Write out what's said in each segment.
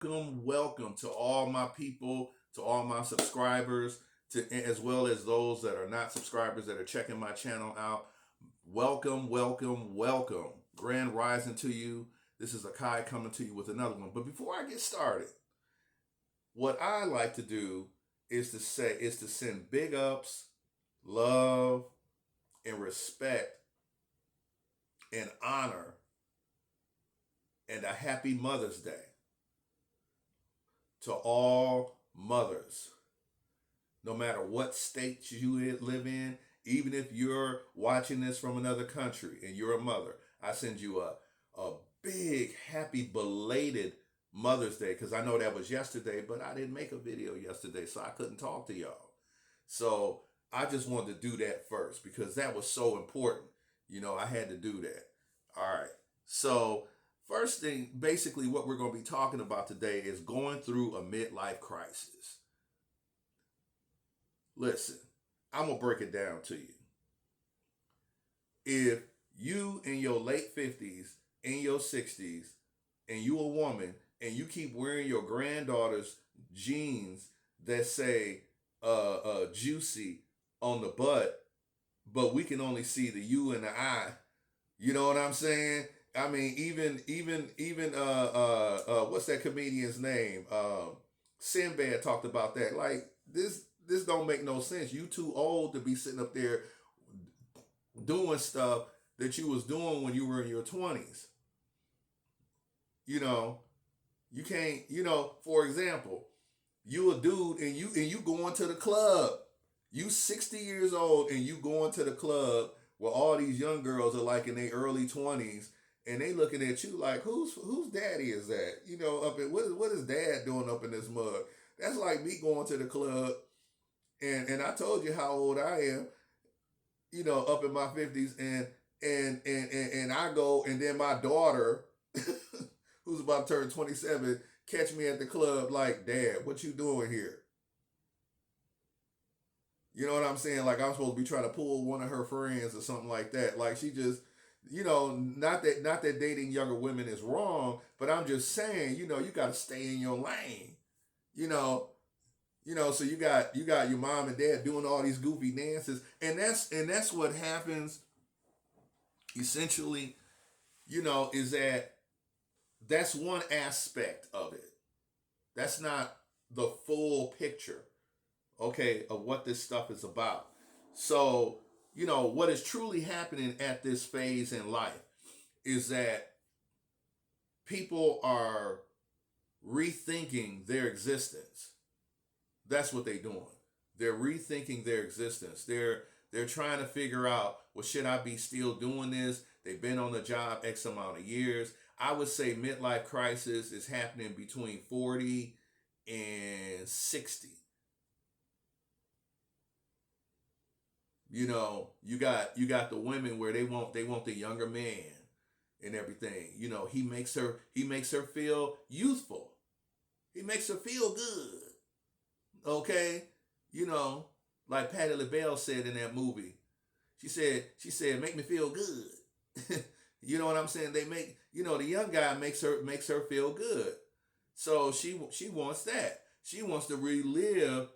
welcome to all my people, to all my subscribers, to as well as those that are not subscribers that are checking my channel out. Welcome, welcome, welcome. Grand rising to you. This is Akai coming to you with another one. But before I get started, what I like to do is to send big ups, love, and respect and honor and a happy Mother's Day to all mothers, no matter what state you live in. Even if you're watching this from another country and you're a mother, I send you a big happy belated Mother's Day, because I know that was yesterday, but I didn't make a video yesterday, so I couldn't talk to y'all. So I just wanted to do that first because that was so important. I had to do that. All right. So first thing, basically, what we're going to be talking about today is going through a midlife crisis. Listen, I'm going to break it down to you. If you in your late 50s, in your 60s, and you a woman, and you keep wearing your granddaughter's jeans that say juicy on the butt, but we can only see the U and the I, you know what I'm saying? I mean, even what's that comedian's name? Sinbad talked about that. Like this don't make no sense. You too old to be sitting up there doing stuff that you was doing when you were in your 20s. You know, you can't. For example, you a dude and you going to the club. You 60 years old and you going to the club where all these young girls are like in their early 20s, and they looking at you like, whose daddy is that? Up at what is dad doing up in this mug? That's like me going to the club, and I told you how old I am. Up in my 50s, and I go, and then my daughter, who's about to turn 27, catch me at the club like, Dad, what you doing here? You know what I'm saying? Like I'm supposed to be trying to pull one of her friends or something like that. Like she just, not that dating younger women is wrong, but I'm just saying, you got to stay in your lane. You know, so you got your mom and dad doing all these goofy dances, and that's what happens. Essentially, is that's one aspect of it. That's not the full picture, okay, of what this stuff is about. So, what is truly happening at this phase in life is that people are rethinking their existence. That's what they're doing. They're rethinking their existence. They're trying to figure out, well, should I be still doing this? They've been on the job X amount of years. I would say midlife crisis is happening between 40 and 60. You got the women where they want the younger man and everything. He makes her feel youthful. He makes her feel good. Okay? You know, like Patti LaBelle said in that movie. She said, make me feel good. You know what I'm saying? The young guy makes her feel good. So she wants that. She wants to relive,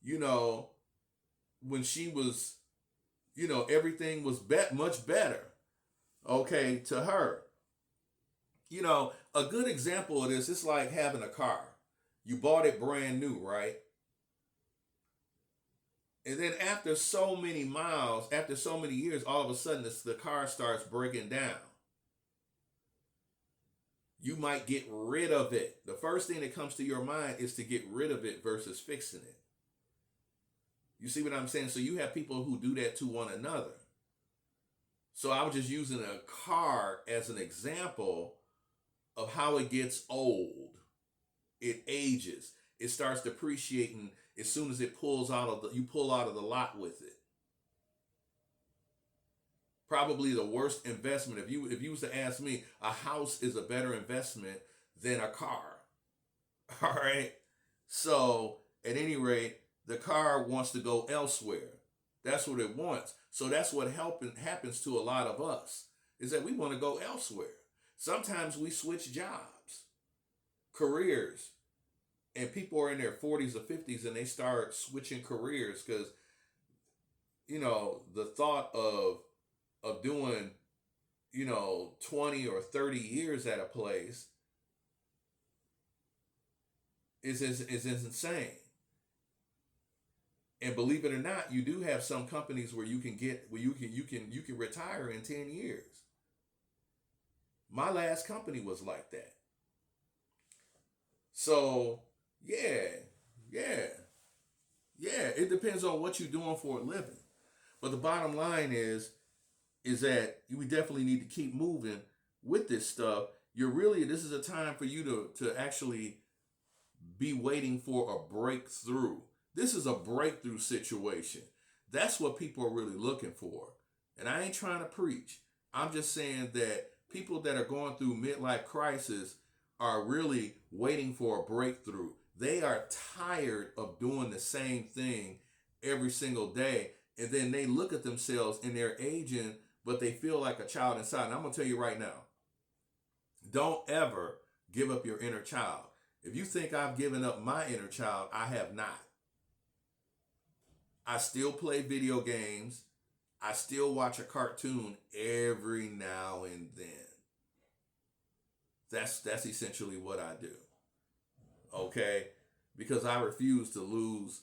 you know, when she was, everything was much better. Okay, to her. A good example of this, it's like having a car. You bought it brand new, right? And then after so many miles, after so many years, all of a sudden the car starts breaking down. You might get rid of it. The first thing that comes to your mind is to get rid of it versus fixing it. You see what I'm saying? So you have people who do that to one another. So I was just using a car as an example of how it gets old. It ages. It starts depreciating as soon as you pull out of the lot with it. Probably the worst investment. If you was to ask me, a house is a better investment than a car. All right. So at any rate, the car wants to go elsewhere. That's what it wants. So that's what happens to a lot of us, is that we want to go elsewhere. Sometimes we switch jobs. careers. And people are in their 40s or 50s and they start switching careers because, the thought of doing, 20 or 30 years at a place is insane. And believe it or not, you do have some companies where you can retire in 10 years. My last company was like that. So yeah, yeah, yeah. It depends on what you're doing for a living. But the bottom line is that we definitely need to keep moving with this stuff. This is a time for you to actually be waiting for a breakthrough. This is a breakthrough situation. That's what people are really looking for. And I ain't trying to preach. I'm just saying that people that are going through midlife crisis are really waiting for a breakthrough. They are tired of doing the same thing every single day. And then they look at themselves and they're aging, but they feel like a child inside. And I'm going to tell you right now, don't ever give up your inner child. If you think I've given up my inner child, I have not. I still play video games. I still watch a cartoon every now and then. That's essentially what I do. Okay? Because I refuse to lose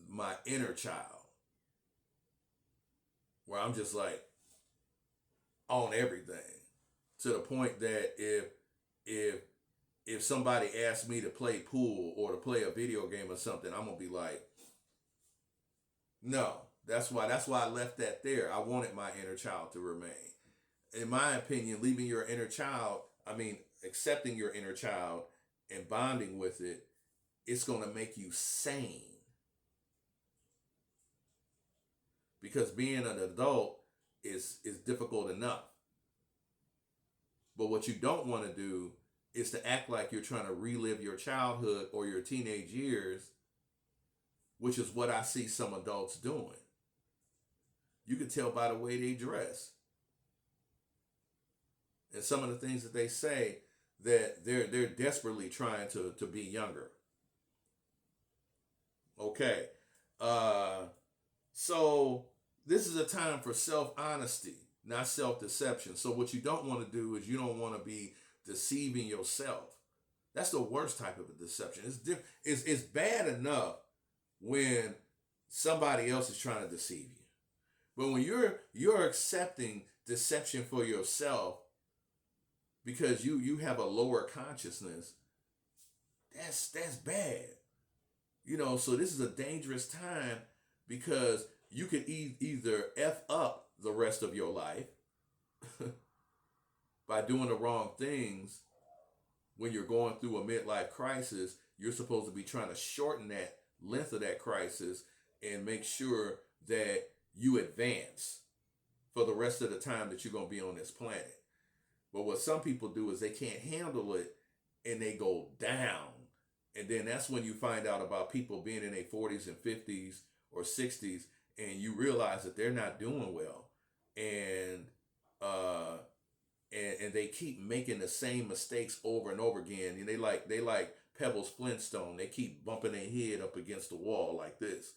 my inner child. Where I'm just like on everything. To the point that if somebody asks me to play pool or to play a video game or something, I'm gonna be like, no. That's why I left that there. I wanted my inner child to remain. In my opinion, accepting your inner child and bonding with it, it's gonna make you sane. Because being an adult is difficult enough. But what you don't want to do is to act like you're trying to relive your childhood or your teenage years, which is what I see some adults doing. You can tell by the way they dress. And some of the things that they say, that they're desperately trying to be younger. Okay. So this is a time for self-honesty, not self-deception. So what you don't want to do is you don't want to be deceiving yourself. That's the worst type of a deception. It's bad enough when somebody else is trying to deceive you. But when you're accepting deception for yourself because you have a lower consciousness, that's bad. So this is a dangerous time because you could either F up the rest of your life by doing the wrong things. When you're going through a midlife crisis, you're supposed to be trying to shorten that length of that crisis and make sure that you advance for the rest of the time that you're going to be on this planet. But what some people do is they can't handle it and they go down. And then that's when you find out about people being in their 40s and 50s or 60s and you realize that they're not doing well. And they keep making the same mistakes over and over again. And they like Pebbles Flintstone. They keep bumping their head up against the wall like this,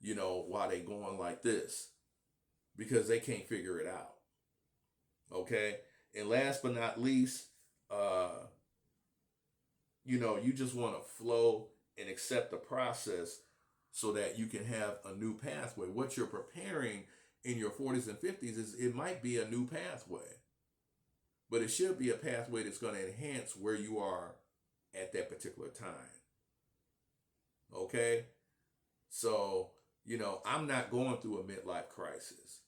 while they going like this because they can't figure it out. Okay? And last but not least, you just want to flow and accept the process so that you can have a new pathway. What you're preparing in your 40s and 50s it might be a new pathway. But it should be a pathway that's going to enhance where you are at that particular time. Okay? So, I'm not going through a midlife crisis.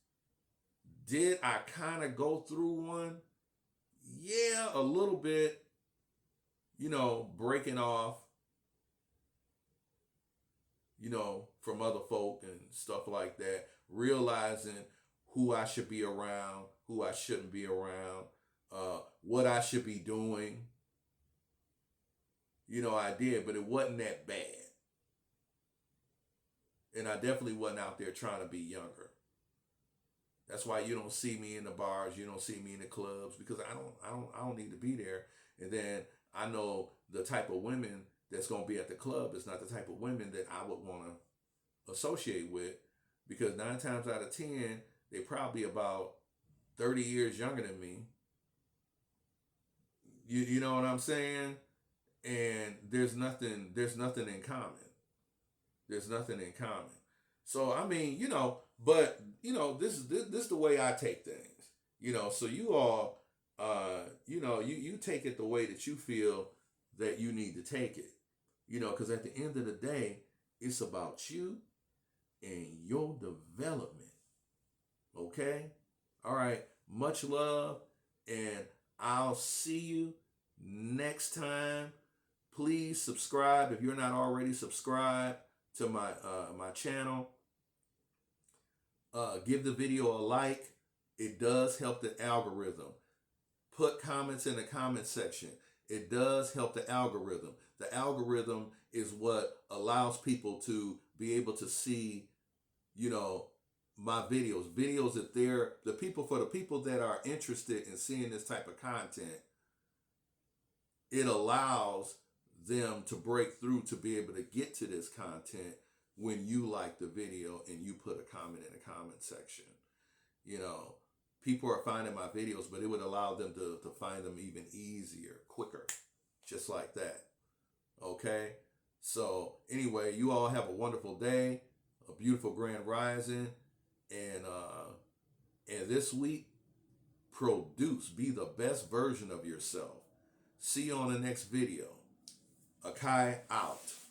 Did I kind of go through one? Yeah, a little bit. Breaking off, from other folk and stuff like that. Realizing who I should be around, who I shouldn't be around. What I should be doing. I did, but it wasn't that bad. And I definitely wasn't out there trying to be younger. That's why you don't see me in the bars, you don't see me in the clubs, because I don't need to be there. And then I know the type of women that's going to be at the club is not the type of women that I would want to associate with, because 9 times out of 10, they probably about 30 years younger than me. You know what I'm saying? And there's nothing in common. There's nothing in common. So I mean, but this is the way I take things. So you all, you take it the way that you feel that you need to take it. Because at the end of the day, it's about you and your development. Okay? All right. Much love, and I'll see you next time. Please subscribe if you're not already subscribed to my channel. Give the video a like. It does help the algorithm. Put comments in the comment section. It does help the algorithm. The algorithm is what allows people to be able to see, my videos that they're for the people that are interested in seeing this type of content. It allows them to break through to be able to get to this content when you like the video and you put a comment in the comment section. People are finding my videos, but it would allow them to find them even easier, quicker, just like that. Okay? So anyway, you all have a wonderful day, a beautiful grand rising, and this week, be the best version of yourself. See you on the next video. Akai out.